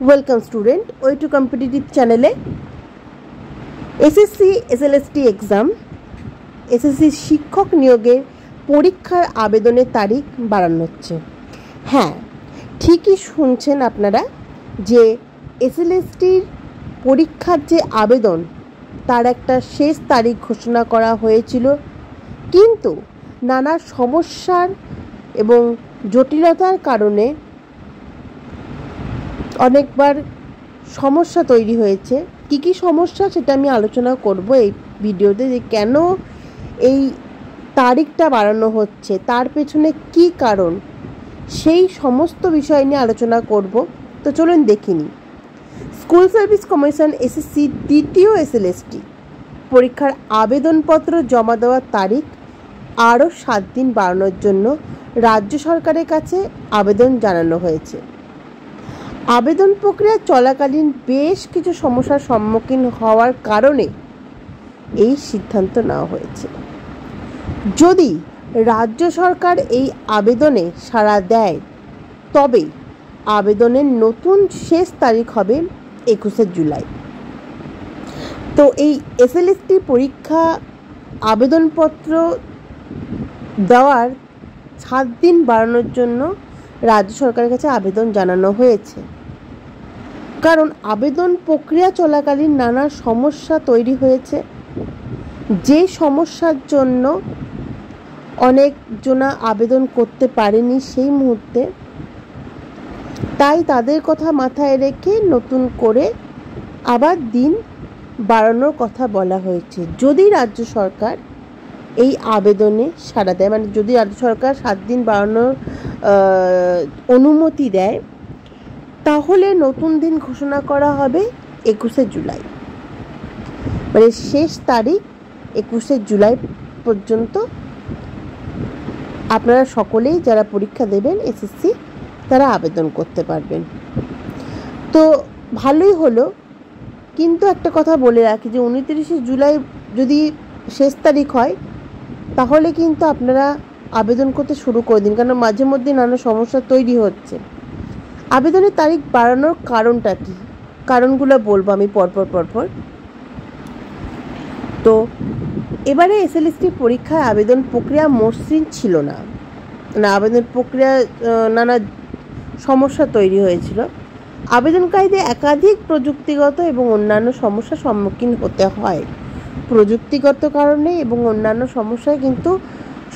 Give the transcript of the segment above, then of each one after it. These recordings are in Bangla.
Welcome student way to competitive চ্যানেলে এসএসসি এসএলএসটি এক্সাম এসএসসি শিক্ষক নিয়োগের পরীক্ষার আবেদনের তারিখ বাড়ানো হচ্ছে। হ্যাঁ, ঠিকই শুনছেন আপনারা যে এসএলএসটির পরীক্ষার যে আবেদন তার একটা শেষ তারিখ ঘোষণা করা হয়েছিল, কিন্তু নানা সমস্যার এবং জটিলতার কারণে অনেকবার সমস্যা তৈরি হয়েছে। কী সমস্যা সেটা আমি আলোচনা করব এই ভিডিওতে, যে কেন এই তারিখটা বাড়ানো হচ্ছে, তার পেছনে কী কারণ, সেই সমস্ত বিষয় নিয়ে আলোচনা করব। তো চলুন দেখিনি। স্কুল সার্ভিস কমিশন এসএসসি দ্বিতীয় এসএলএসটি পরীক্ষার আবেদনপত্র জমা দেওয়ার তারিখ আরও 7 দিন বাড়ানোর জন্য রাজ্য সরকারের কাছে আবেদন জানানো হয়েছে। আবেদন প্রক্রিয়া চলাকালীন বেশ কিছু সমস্যার সম্মুখীন হওয়ার কারণে এই সিদ্ধান্ত নেওয়া হয়েছে। যদি রাজ্য সরকার এই আবেদনে সাড়া দেয় তবে আবেদনের নতুন শেষ তারিখ হবে 21শে জুলাই। তো এই এসএলএসটি পরীক্ষা আবেদনপত্র দেওয়ার 7 দিন বাড়ানোর জন্য রাজ্য সরকারের কাছে আবেদন জানানো হয়েছে, কারণ আবেদন প্রক্রিয়া চলাকালীন নানা সমস্যা তৈরি হয়েছে, যে সমস্যার জন্য অনেকজনা আবেদন করতে পারেনি সেই মুহূর্তে। তাই তাদের কথা মাথায় রেখে নতুন করে আবার দিন বাড়ানোর কথা বলা হয়েছে। যদি রাজ্য সরকার এই আবেদনে সাড়া দেয়, মানে যদি রাজ্য সরকার 7 দিন বাড়ানোর অনুমতি দেয়, তাহলে নতুন দিন ঘোষণা করা হবে 21শে জুলাই। মানে শেষ তারিখ 21শে জুলাই পর্যন্ত আপনারা সকলেই যারা পরীক্ষা দেবেন এসএসসি তারা আবেদন করতে পারবেন। তো ভালোই হলো, কিন্তু একটা কথা বলে রাখি যে 29শে জুলাই যদি শেষ তারিখ হয় তাহলে কিন্তু আপনারা আবেদন করতে শুরু করে দিন, কারণ মাঝে মধ্যে নানা সমস্যা তৈরি হচ্ছে। আবেদনের তারিখ বাড়ানোর কারণটা কি, কারণগুলো বলবো আমি পরপর। তো এবারে এসএলএসটি পরীক্ষায় আবেদন প্রক্রিয়া মসৃণ ছিল না, আবেদন প্রক্রিয়া নানা সমস্যা তৈরি হয়েছিল। আবেদনকারীদের একাধিক প্রযুক্তিগত এবং অন্যান্য সমস্যার সম্মুখীন হতে হয়। প্রযুক্তিগত কারণে এবং অন্যান্য সমস্যায় কিন্তু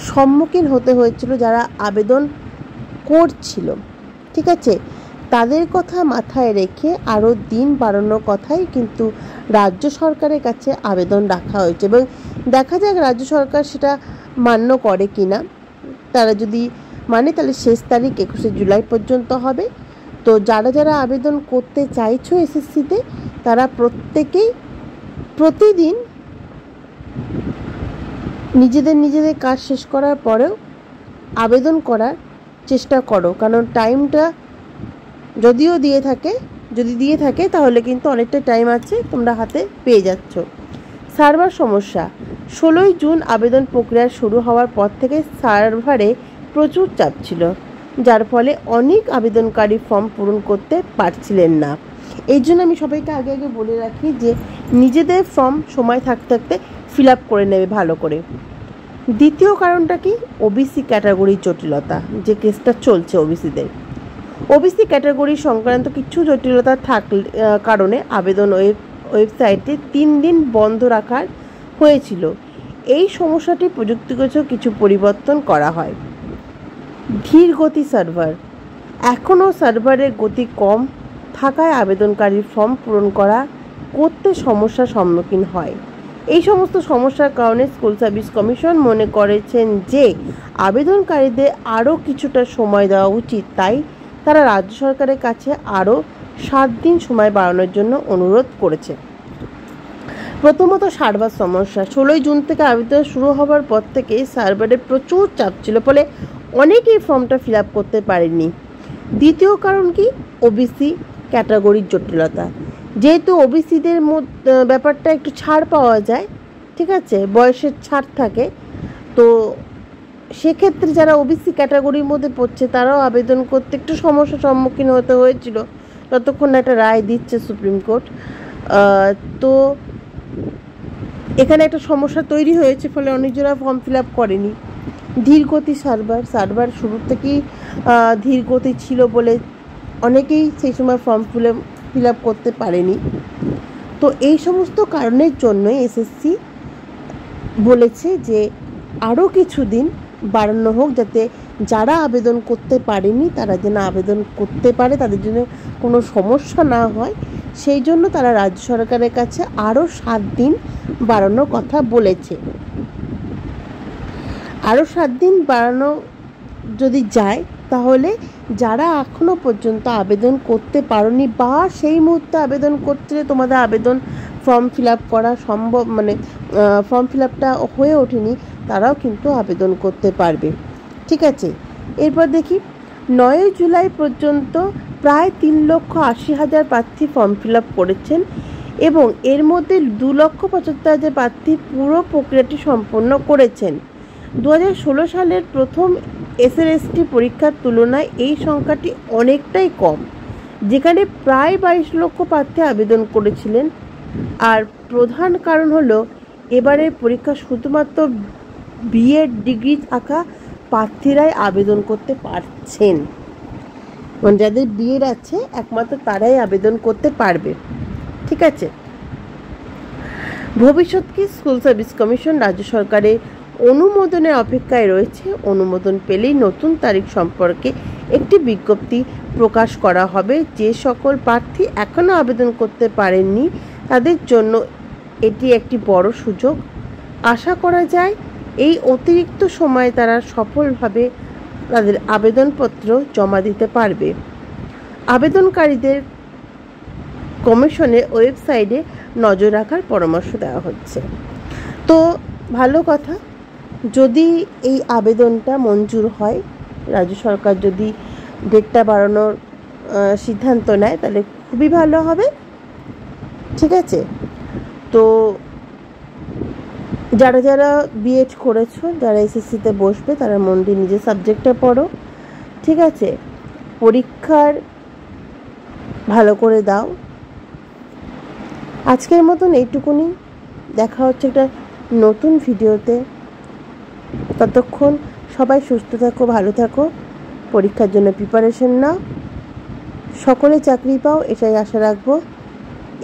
সম্মুখীন হতে হয়েছিল যারা আবেদন করছিল, ঠিক আছে। তাদের কথা মাথায় রেখে আরও দিন বাড়ানোর কথাই কিন্তু রাজ্য সরকারের কাছে আবেদন রাখা হয়েছে, এবং দেখা যাক রাজ্য সরকার সেটা মান্য করে কিনা। তারা যদি মানে তাহলে শেষ তারিখ 21শে জুলাই পর্যন্ত হবে। তো যারা আবেদন করতে চাইছো এসএসসিতে তারা প্রত্যেকেই প্রতিদিন নিজেদের কাজ শেষ করার পরেও আবেদন করার চেষ্টা করো, কারণ টাইমটা যদি দিয়ে থাকে তাহলে কিন্তু অনেকটা টাইম আছে, তোমরা হাতে পেয়ে যাচ্ছ। সার্ভার সমস্যা। 16ই জুন আবেদন প্রক্রিয়া শুরু হওয়ার পর থেকে সার্ভারে প্রচুর চাপ ছিল, যার ফলে অনেক আবেদনকারী ফর্ম পূরণ করতে পারছিলেন না। এই জন্য আমি সবাইকে আগে বলে রাখি যে নিজেদের ফর্ম সময় থাকতে ফিল আপ করে নেবে ভালো করে। দ্বিতীয় কারণটা কি, ওবিসি ক্যাটাগরির জটিলতা, যে কেসটা চলছে ওবিসি ক্যাটাগরি সংক্রান্ত কিছু জটিলতা কারণে আবেদন ওয়েবসাইটে 3 দিন বন্ধ রাখার হয়েছিল। এই সমস্যাটি প্রযুক্তিগত কিছু পরিবর্তন করা হয়। ধীর গতি সার্ভার। এখনও সার্ভারের গতি কম থাকায় আবেদনকারীর ফর্ম পূরণ করতে সমস্যার সম্মুখীন হয়। এই সমস্ত সমস্যার কারণে স্কুল সার্ভিস কমিশন মনে করেছেন যে আবেদনকারীদের আরও কিছুটা সময় দেওয়া উচিত, তাই তারা রাজ্য সরকারের কাছে আরও 7 দিন সময় বাড়ানোর জন্য অনুরোধ করেছে। প্রথমত সার্ভার সমস্যা। 16ই জুন থেকে আবেদন শুরু হওয়ার পর থেকে সার্ভারে প্রচুর চাপ ছিল, ফলে অনেকেই ফর্মটা ফিল আপ করতে পারেনি। দ্বিতীয় কারণ কি, ওবিসি ক্যাটাগরির জটিলতা। যেহেতু ওবিসিদের ব্যাপারটা একটু ছাড় পাওয়া যায়, ঠিক আছে, বয়সের ছাড় থাকে, তো সেক্ষেত্রে যারা ওবিসি ক্যাটাগরির মধ্যে পড়ছে তারাও আবেদন করতে একটু সমস্যার সম্মুখীন হতে হয়েছিল। ততক্ষণ একটা রায় দিচ্ছে সুপ্রিম কোর্ট। তো এখানে একটা সমস্যা তৈরি হয়েছে, ফলে অনেকজনা ফর্ম ফিল আপ করেনি। ধীরগতি সার্ভার শুরুর থেকেই ধীরগতি ছিল বলে অনেকেই সেই সময় ফর্ম ফিল আপ করতে পারেনি। তো এই সমস্ত কারণের জন্য এসএসসি বলেছে যে আরও কিছুদিন বাড়ানো হোক, যাতে যারা আবেদন করতে পারেনি তারা যেন আবেদন করতে পারে, তাদের জন্য কোনো সমস্যা না হয়। সেই জন্য তারা রাজ্য সরকারের কাছে আরও 7 দিন বাড়ানোর কথা বলেছে। আরও 7 দিন বাড়ানো যদি যায়, তাহলে যারা এখনও পর্যন্ত আবেদন করতে পারোনি বা সেই মুহূর্তে আবেদন করতে তোমাদের আবেদন ফর্ম ফিল আপ করা সম্ভব, মানে ফর্ম ফিল আপটা হয়ে ওঠেনি, তারাও কিন্তু আবেদন করতে পারবে। ঠিক আছে, এরপর দেখি 9 জুলাই পর্যন্ত প্রায় 3,80,000 প্রার্থী ফর্ম ফিল আপ করেছেন এবং এর মধ্যে 2,75,000 প্রার্থী পুরো প্রক্রিয়াটি সম্পন্ন করেছেন। 2016 সালের প্রথম SLST পরীক্ষার তুলনায় এই সংখ্যাটি অনেকটাই কম, যেখানে প্রায় 22 লক্ষ প্রার্থী আবেদন করেছিলেন। আর প্রধান কারণ হলো এবারের পরীক্ষা শুধুমাত্র বিএড ডিগ্রি থাকা প্রার্থীরাই আবেদন করতে পারছেন, মানে যাদের বিএড আছে একমাত্র তারাই আবেদন করতে পারবে। ঠিক আছে, ভবিষ্যৎ কি? স্কুল সার্ভিস কমিশন রাজ্য সরকারের অনুমোদনের অপেক্ষায় রয়েছে। অনুমোদন পেলেই নতুন তারিখ সম্পর্কে একটি বিজ্ঞপ্তি প্রকাশ করা হবে। যে সকল প্রার্থী এখনও আবেদন করতে পারেননি তাদের জন্য এটি একটি বড় সুযোগ। আশা করা যায় এই অতিরিক্ত সময়ে তারা সফলভাবে তাদের আবেদনপত্র জমা দিতে পারবে। আবেদনকারীদের কমিশনের ওয়েবসাইটে নজর রাখার পরামর্শ দেওয়া হচ্ছে। তো ভালো কথা, যদি এই আবেদনটা মঞ্জুর হয়, রাজ্য সরকার যদি ডেটটা বাড়ানোর সিদ্ধান্ত নেয়, তাহলে খুবই ভালো হবে। ঠিক আছে, তো যারা যারা বিএড করেছো, যারা এসএসসিতে বসবে, তারা মন দিয়ে নিজের সাবজেক্টটা পড়ো। ঠিক আছে, পরীক্ষার ভালো করে দাও। আজকের মতন এইটুকুনি, দেখা হচ্ছে একটা নতুন ভিডিওতে। ততক্ষণ সবাই সুস্থ থাকো, ভালো থাকো, পরীক্ষার জন্য প্রিপারেশন নাও, সকলে চাকরি পাও, এটাই আশা রাখবো।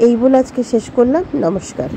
এই বলে আজকে শেষ করলাম। নমস্কার।